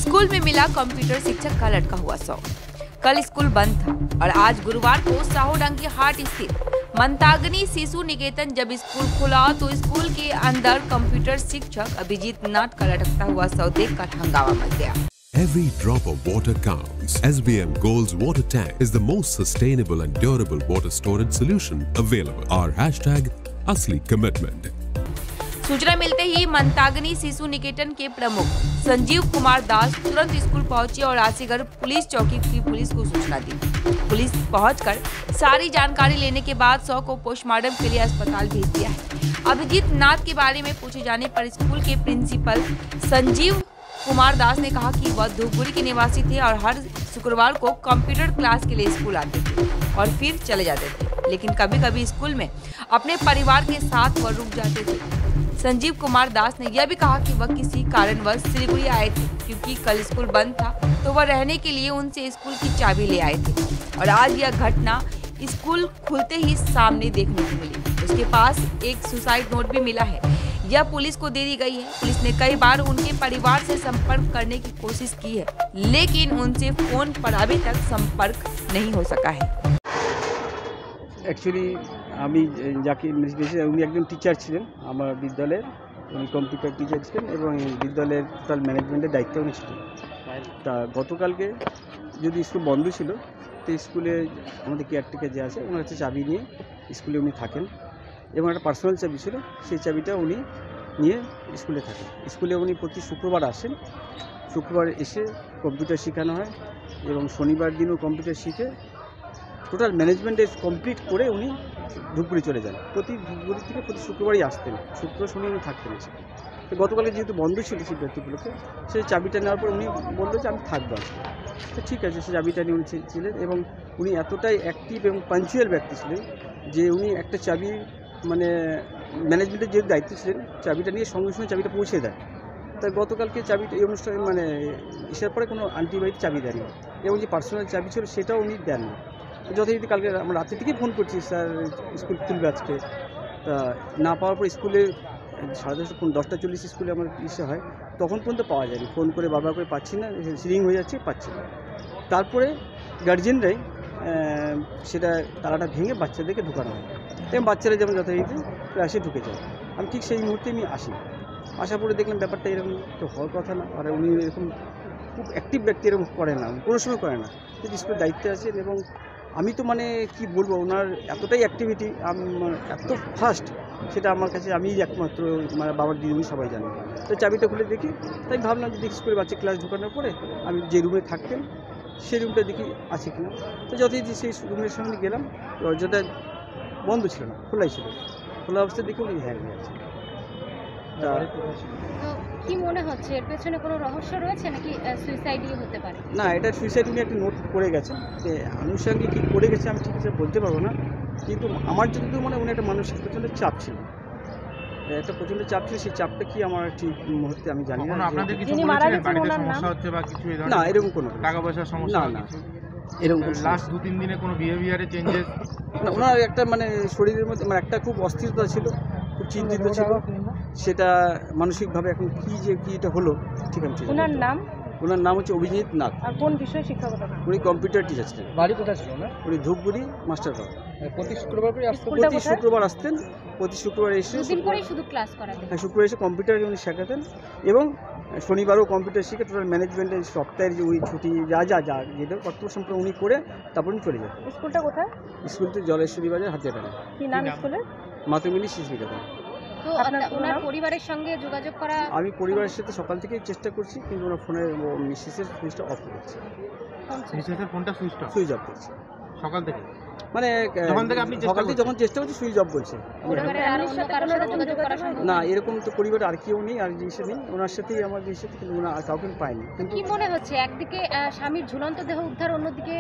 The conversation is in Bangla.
स्कूल में मिला कंप्यूटर शिक्षक का लटका हुआ शव। कल स्कूल बंद था और आज गुरुवार को साहूडंकी हाट स्थित मंतागनी शिशु निकेतन जब स्कूल खुला तो स्कूल के अंदर कंप्यूटर शिक्षक अभिजीत नाथ का लटकता हुआ शव देखकर हंगामा मच गया। Every drop of water counts. SBM Gold's water tank is the most sustainable and durable water storage solution available. Our hashtag असली commitment. सूचना मिलते ही मंतागनी शिशु निकेतन के प्रमुख संजीव कुमार दास तुरंत स्कूल पहुंचे और आसीगढ़ पुलिस चौकी की पुलिस को सूचना दी। पुलिस पहुंचकर सारी जानकारी लेने के बाद शव को पोस्टमार्टम के लिए अस्पताल भेज दिया है। अभिजीत नाथ के बारे में पूछे जाने पर स्कूल के प्रिंसिपल संजीव कुमार दास ने कहा कि वह धूपगुड़ी के निवासी थे और हर शुक्रवार को कंप्यूटर क्लास के लिए स्कूल आते थे और फिर चले जाते थे, लेकिन कभी कभी स्कूल में अपने परिवार के साथ वह रुक जाते थे। संजीव कुमार दास ने यह भी कहा कि वह किसी कारणवश सिलीगुड़ी आए थे क्योंकि कल स्कूल बंद था तो वह रहने के लिए उनसे स्कूल की चाबी ले आए थे और आज यह घटना स्कूल खुलते ही सामने देखने को मिली। उसके पास एक सुसाइड नोट भी मिला है, यह पुलिस को दे दी गई है। पुलिस ने कई बार उनके परिवार से संपर्क करने की कोशिश की है, लेकिन उनसे फोन पर अभी तक संपर्क नहीं हो सका है। एक्चुअली আমি যাকে উনি একজন টিচার ছিলেন আমার বিদ্যালয়ের, উনি কম্পিউটার টিচার ছিলেন এবং বিদ্যালয়ের টোটাল ম্যানেজমেন্টের দায়িত্ব উনি ছিলেন। তা গতকালকে যদি স্কুল বন্ধ ছিল তো স্কুলে আমাদের কেয়ারটেকার যে আছে ওনার কাছে চাবি নিয়ে স্কুলে উনি থাকেন এবং একটা পার্সোনাল চাবি ছিল, সেই চাবিটা উনি নিয়ে স্কুলে থাকেন। স্কুলে উনি প্রতি শুক্রবার আসেন, শুক্রবার এসে কম্পিউটার শেখানো হয় এবং শনিবার দিনও কম্পিউটার শিখে টোটাল ম্যানেজমেন্টে কমপ্লিট করে উনি ধূপগুড়ি চলে যান। ধূপগুড়ি থেকে প্রতি শুক্রবারই আসতেন, শুক্র শনি উনি থাকতেন। তো গতকালে যেহেতু বন্ধ ছিল শিক্ষার্থীগুলোকে, সেই চাবিটা নেওয়ার পর উনি বললো যে আমি থাকবো আজকে। তো ঠিক আছে, সেই চাবিটা নিয়ে উনি ছিলেন এবং উনি এতটাই অ্যাক্টিভ এবং পাঞ্চুয়াল ব্যক্তি ছিলেন যে উনি একটা চাবি মানে ম্যানেজমেন্টের যে দায়িত্ব ছিলেন চাবিটা নিয়ে সঙ্গে সঙ্গে চাবিটা পৌঁছে দেয়। তাই গতকালকে চাবিটা এই অনুষ্ঠানে মানে এসার পরে কোনো আন্টিবাড়িতে চাবি দেননি এবং যে পার্সোনাল চাবি ছিল সেটাও উনি দেননি। যথারীতি কালকে আমরা রাত্রি থেকেই ফোন করছি, স্যার স্কুল খুলবে আজকে। তা না পাওয়ার পর স্কুলে 10:30 স্কুলে আমার ইসে হয়, তখন পর্যন্ত পাওয়া যায়নি। ফোন করে বারবার করে পাচ্ছি না, রিং হয়ে যাচ্ছে, পাচ্ছি না। তারপরে গার্জিয়ানরাই সেটা তালাটা ভেঙে বাচ্চাদেরকে ঢুকানো হয় এবং বাচ্চারা যেমন যথারীতি ক্লাসে ঢুকে যায়। আমি ঠিক সেই মুহূর্তে আমি আসার পরে দেখলাম ব্যাপারটা এরকম তো হওয়ার কথা না। আর উনি এরকম খুব অ্যাক্টিভ ব্যক্তি, এরকম করে না, কোনো সময় করে না, কিন্তু স্কুলের দায়িত্বে আছেন এবং আমি তো মানে কি বলবো, ওনার এতটাই অ্যাক্টিভিটি এত ফাস্ট, সেটা আমার কাছে আমি একমাত্র মানে বাবার দিদিমণি সবাই জানে। তো চাবিটা খুলে দেখি, তাই ভাবলাম যে দেখি স্কুলে বাচ্চা ক্লাস ঢোকানোর পরে আমি যে রুমে থাকতেন সেই রুমটা দেখি আছে কিনা। তো যথারীতি সেই রুমের সামনে গেলাম, দরজাটা বন্ধ ছিল না, খোলাই ছিল। খোলা অবস্থায় দেখি উনি হ্যাঁ আছে। কি মনে হচ্ছে এর পেছনে কোনো রহস্য রয়েছে নাকি সুইসাইডই হতে পারে? না, এটা সুইসাইড উনি একটা নোট করে গেছেন, আনুষঙ্গিক কী করে গেছে আমি ঠিক আছে বলতে পারবো না, কিন্তু আমার যতদূর মনে উনি একটা মানসিক প্রচণ্ড চাপ ছিল, একটা প্রচণ্ড চাপ ছিল। সেই চাপটা কি আমার ঠিক মুহূর্তে আমি জানি না। না, এরকম কোনো টাকা পয়সার সমস্যা না, এরকম লাস্ট 2-3 দিনে কোনো বিহেভিয়ারে চেঞ্জেস না। ওনার একটা মানে শরীরের মধ্যে মানে একটা খুব অস্থিরতা ছিল, খুব চিন্তিত ছিল, সেটা মানসিকভাবে এখন কি এটা হলো ঠিক আছে। ওনার নাম হচ্ছে অভিজিৎ নাথ। আর কোন বিষয়ে শিক্ষকতা? উনি কম্পিউটার টিচার ছিলেন। বাড়ি কোথায় ছিল না? উনি ধূপগুড়ি মাস্টারপাড়া। প্রতি শুক্রবার আসতেন, প্রতি শুক্রবার এসে শুধু ক্লাস করাতেন। হ্যাঁ, শুক্রবার এসে কম্পিউটার উনি শেখাতেন এবং শনিবারও কম্পিউটার শিখে টোটাল ম্যানেজমেন্টের সপ্তাহের যে ওই ছুটি যা যেটা কর্তব্য সম্পূর্ণ উনি করে তারপর উনি চলে যেতেন। স্কুলটা কোথায়? স্কুলটি জলেশ্বরী বাজার হাতিয়াপাড়া। কি নাম স্কুলের? মাতঙ্গিনী শিশু নিকেতন। তো ওনার পরিবারের সঙ্গে যোগাযোগ করা? আমি পরিবারের সাথে সকাল থেকেই চেষ্টা করছি, কিন্তু ওনার ফোনের মিসেসের সুইচটা অফ করেছে। মিসেসের ফোনটা সুইচ অফ করছে সকাল থেকে, মানে সকাল থেকে যখন চেষ্টা করছি সুইচ অফ বলছে। না, এরকম তো পরিবারে আর কেউ নেই, আর জিনিস নেই, ওনার সাথেই আমার জিনিস, কিন্তু ওনার আর কাউকে পাইনি। কিন্তু কি মনে হচ্ছে একদিকে স্বামীর ঝুলন্ত দেহ উদ্ধার, অন্যদিকে